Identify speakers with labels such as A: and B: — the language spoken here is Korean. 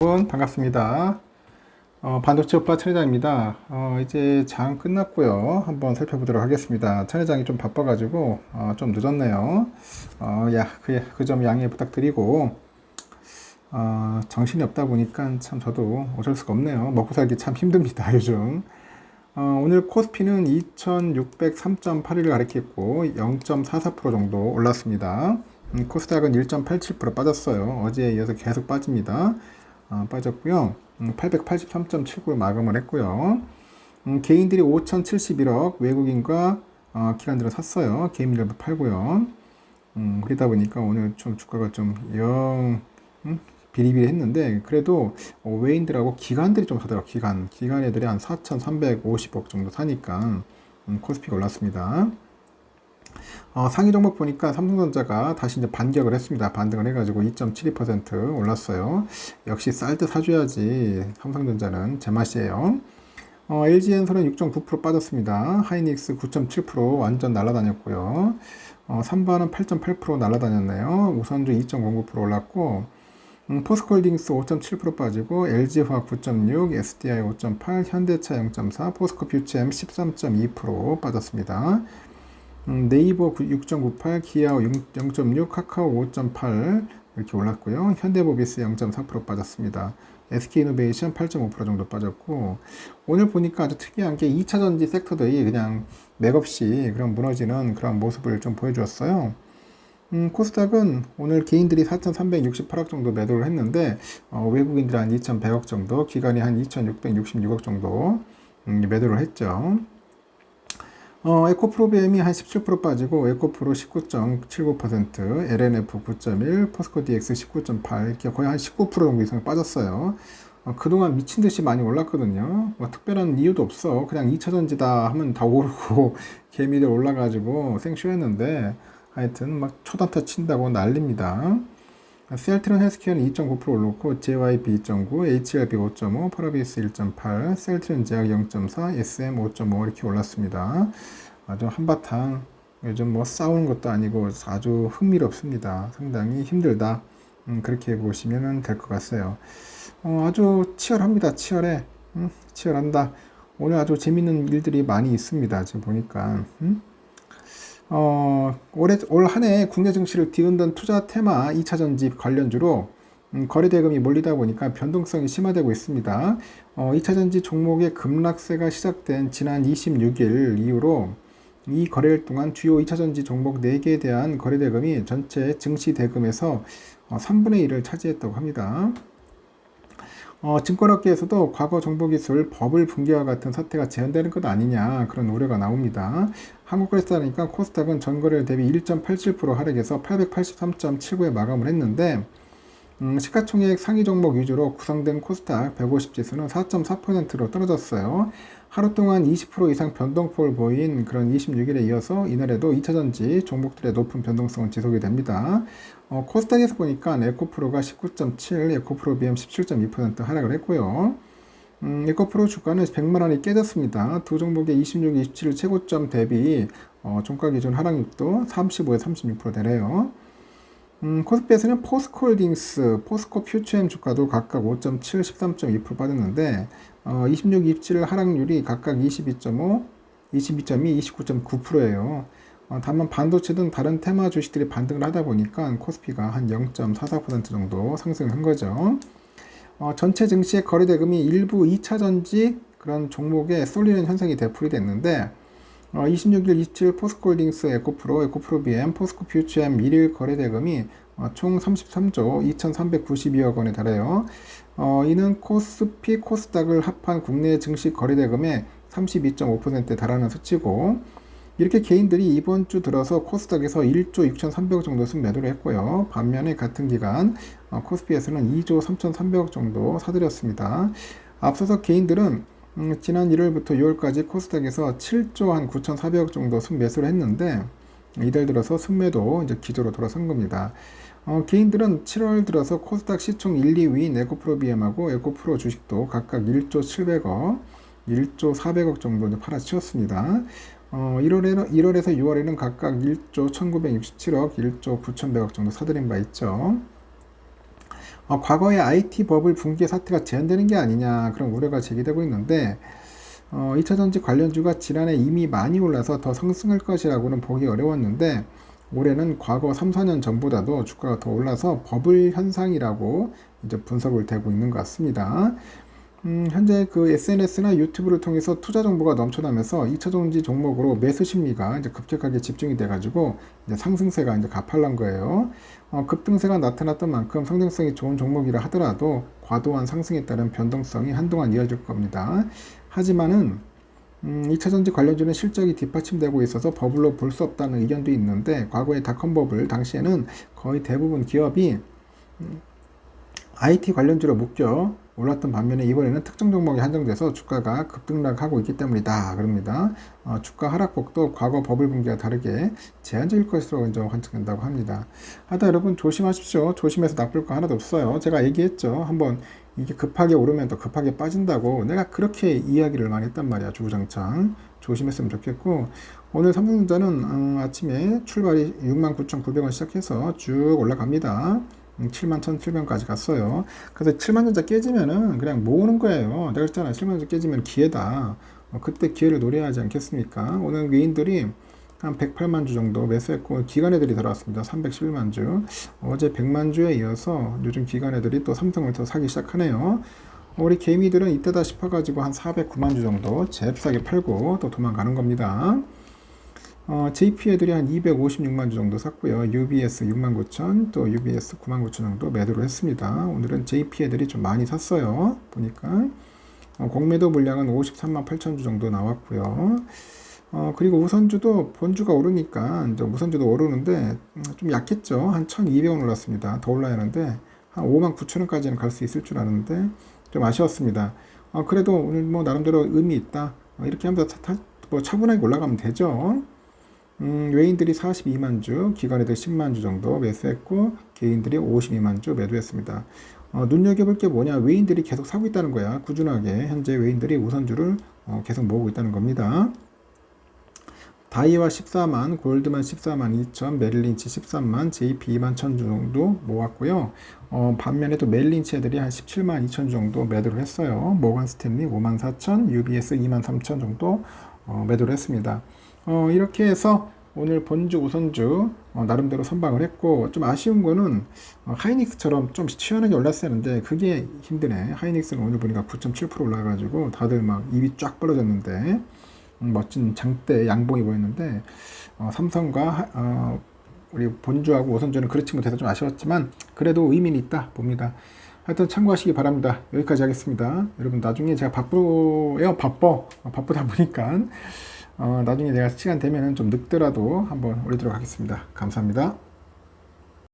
A: 여러분 반갑습니다. 반도체 오빠 천회장입니다. 이제 장 끝났고요. 한번 살펴보도록 하겠습니다. 천회장이 좀 바빠가지고 좀 늦었네요. 그 점 양해 부탁드리고 정신이 없다 보니까 참 저도 어쩔 수가 없네요. 먹고 살기 참 힘듭니다. 요즘. 오늘 코스피는 2603.81을 가리켰고 0.44% 정도 올랐습니다. 코스닥은 1.87% 빠졌어요. 어제에 이어서 계속 빠집니다. 빠졌고요. 883.79를 마감을 했고요. 개인들이 5,071억, 외국인과 기관들은 샀어요. 개인들도 팔고요. 그러다 보니까 오늘 좀 주가가 좀 비리비리했는데 그래도 외인들하고 기관들이 좀 사더라고요. 기관 애들이 한 4,350억 정도 사니까 코스피가 올랐습니다. 상위 종목 보니까 삼성전자가 다시 이제 반격을 했습니다. 반등을 해가지고 2.72% 올랐어요. 역시 쌀 때 사줘야지 삼성전자는 제맛이에요. LG엔솔은 6.9% 빠졌습니다. 하이닉스 9.7% 완전 날아다녔고요. 삼바는 8.8% 날아다녔네요. 우선주 2.09% 올랐고 포스코홀딩스 5.7% 빠지고 LG화학 9.6, SDI 5.8, 현대차 0.4, 포스코퓨처엠 13.2% 빠졌습니다. 네이버 6.98, 기아오 0.6, 카카오 5.8 이렇게 올랐고요. 현대모비스 0.4% 빠졌습니다. SK이노베이션 8.5% 정도 빠졌고 오늘 보니까 아주 특이한 게 2차전지 섹터들이 그냥 맥없이 그런 무너지는 그런 모습을 좀 보여주었어요. 코스닥은 오늘 개인들이 4,368억 정도 매도를 했는데 외국인들이 한 2,100억 정도, 기관이 한 2,666억 정도 매도를 했죠. 에코프로비엠이 한 17% 빠지고 에코프로 19.79%, LNF 9.1, 포스코DX 19.8 이렇게 거의 한 19% 정도 이상 빠졌어요. 그동안 미친 듯이 많이 올랐거든요. 뭐 특별한 이유도 없어. 그냥 2차전지다 하면 다 오르고 개미들 올라가지고 생쇼했는데 하여튼 막 초단타 친다고 난립니다. 셀트론 헬스케어는 2.9% 올랐고 JYP 2.9, HLB 5.5, 파라비스 1.8, 셀트론 제약 0.4, SM 5.5 이렇게 올랐습니다. 아주 한바탕 요즘 뭐 싸우는 것도 아니고 아주 흥미롭습니다. 상당히 힘들다. 그렇게 보시면 될 것 같아요. 아주 치열합니다. 치열해. 치열한다. 오늘 아주 재밌는 일들이 많이 있습니다. 지금 보니까. 올 한 해 국내 증시를 뒤흔든 투자 테마 2차전지 관련주로 거래 대금이 몰리다 보니까 변동성이 심화되고 있습니다. 2차전지 종목의 급락세가 시작된 지난 26일 이후로 이 거래일 동안 주요 2차전지 종목 4개에 대한 거래 대금이 전체 증시 대금에서 3분의 1을 차지했다고 합니다. 증권업계에서도 과거 정보기술 버블 붕괴와 같은 사태가 재현되는 것 아니냐 그런 우려가 나옵니다. 한국거래소니까 코스닥은 전거래일 대비 1.87% 하락해서 883.79에 마감을 했는데 시가총액 상위 종목 위주로 구성된 코스닥 150 지수는 4.4%로 떨어졌어요. 하루 동안 20% 이상 변동폭을 보인 그런 26일에 이어서 이날에도 2차전지 종목들의 높은 변동성은 지속이 됩니다. 코스닥에서 보니까 에코프로가 19.7, 에코프로 BM 17.2% 하락을 했고요. 에코프로 주가는 100만원이 깨졌습니다. 두 종목의 26, 27 최고점 대비 종가 기준 하락률도 35에서 36% 되네요. 코스피에서는 포스코홀딩스, 포스코퓨처엠 주가도 각각 5.7, 13.2% 빠졌는데 26, 27 하락률이 각각 22.5, 22.2, 29.9%예요. 다만 반도체 등 다른 테마 주식들이 반등을 하다 보니까 코스피가 한 0.44% 정도 상승한 거죠. 전체 증시의 거래 대금이 일부 2차전지 그런 종목에 쏠리는 현상이 되풀이 됐는데 26일 27 포스코홀딩스 에코프로, 에코프로비엠, 포스코퓨처엠 1일 거래 대금이 총 33조 2,392억 원에 달해요. 이는 코스피, 코스닥을 합한 국내 증시 거래 대금의 32.5%에 달하는 수치고 이렇게 개인들이 이번 주 들어서 코스닥에서 1조 6,300억 정도 순매도를 했고요. 반면에 같은 기간 코스피에서는 2조 3,300억 정도 사들였습니다. 앞서서 개인들은 지난 1월부터 6월까지 코스닥에서 7조 한 9,400억 정도 순매수를 했는데 이달 들어서 순매도 이제 기조로 돌아선 겁니다. 개인들은 7월 들어서 코스닥 시총 1, 2위인 에코프로비엠하고 에코프로 주식도 각각 1조 700억, 1조 400억 정도 팔아치웠습니다. 1월에서 6월에는 각각 1조 1967억, 1조 9100억 정도 사들인 바 있죠. 과거에 IT 버블 붕괴 사태가 재현되는 게 아니냐 그런 우려가 제기되고 있는데 2차 전지 관련주가 지난해 이미 많이 올라서 더 상승할 것이라고는 보기 어려웠는데 올해는 과거 3, 4년 전보다도 주가가 더 올라서 버블 현상이라고 이제 분석을 되고 있는 것 같습니다. 현재 그 SNS나 유튜브를 통해서 투자 정보가 넘쳐나면서 2차 전지 종목으로 매수 심리가 이제 급격하게 집중이 돼가지고 이제 상승세가 이제 가팔난 거예요. 급등세가 나타났던 만큼 성장성이 좋은 종목이라 하더라도 과도한 상승에 따른 변동성이 한동안 이어질 겁니다. 하지만은 2차 전지 관련주는 실적이 뒷받침되고 있어서 버블로 볼 수 없다는 의견도 있는데 과거의 닷컴 버블 당시에는 거의 대부분 기업이 IT 관련주로 묶여 올랐던 반면에 이번에는 특정 종목에 한정돼서 주가가 급등락하고 있기 때문이다 그럽니다. 주가 하락폭도 과거 버블 붕괴와 다르게 제한적일 것으로 이제 관측된다고 합니다. 하여튼 여러분 조심하십시오. 조심해서 나쁠 거 하나도 없어요. 제가 얘기했죠. 한번 이게 급하게 오르면 또 급하게 빠진다고 내가 그렇게 이야기를 많이 했단 말이야. 주구장창 조심했으면 좋겠고 오늘 삼성전자는 아침에 출발이 69,900원 시작해서 쭉 올라갑니다. 71,700원까지 갔어요. 그래서 7만전자 깨지면은 그냥 모으는 거예요. 내가 그랬잖아. 7만전자 깨지면 기회다. 그때 기회를 노려야 하지 않겠습니까? 오늘 외인들이 한 108만 주 정도 매수했고 기관 애들이 들어왔습니다. 311만 주. 어제 100만 주에 이어서 요즘 기관 애들이 또 삼성을 더 사기 시작하네요. 우리 개미들은 이때다 싶어가지고 한 409만 주 정도 잽싸게 팔고 또 도망가는 겁니다. JP 애들이 한 256만 주 정도 샀고요. UBS 69,000, 또 UBS 99,000 정도 매도를 했습니다. 오늘은 JP 애들이 좀 많이 샀어요. 보니까 공매도 물량은 53만 8천 주 정도 나왔고요. 그리고 우선주도 본주가 오르니까 이제 우선주도 오르는데 좀 약했죠. 한 1,200원 올랐습니다. 더 올라야 하는데 한 5만 9천 원까지는 갈 수 있을 줄 알았는데 좀 아쉬웠습니다. 그래도 오늘 뭐 나름대로 의미 있다. 이렇게 하면서 뭐 차분하게 올라가면 되죠. 외인들이 42만 주, 기관애들 10만 주 정도 매수했고 개인들이 52만 주 매도했습니다. 눈여겨볼 게 뭐냐? 외인들이 계속 사고 있다는 거야. 꾸준하게 현재 외인들이 우선주를 계속 모으고 있다는 겁니다. 다이와 14만, 골드만 14만 2천, 메릴린치 13만, JP 2만 1천 주 정도 모았고요. 반면에 또 메릴린치 애들이 한 17만 2천 주 정도 매도를 했어요. 모건 스탠리 5만 4천, UBS 2만 3천 정도 매도를 했습니다. 이렇게 해서 오늘 본주 우선주 나름대로 선방을 했고 좀 아쉬운 거는 하이닉스처럼 좀 시원하게 올랐어야 하는데 그게 힘드네. 하이닉스는 오늘 보니까 9.7% 올라가지고 다들 막 입이 쫙 벌어졌는데 멋진 장대 양봉이 보였는데 삼성과 우리 본주하고 우선주는 그렇지 못해서 좀 아쉬웠지만 그래도 의미는 있다 봅니다. 하여튼 참고하시기 바랍니다. 여기까지 하겠습니다. 여러분 나중에 제가 바쁘다 보니까 나중에 내가 시간 되면은 좀 늦더라도 한번 올리도록 하겠습니다. 감사합니다.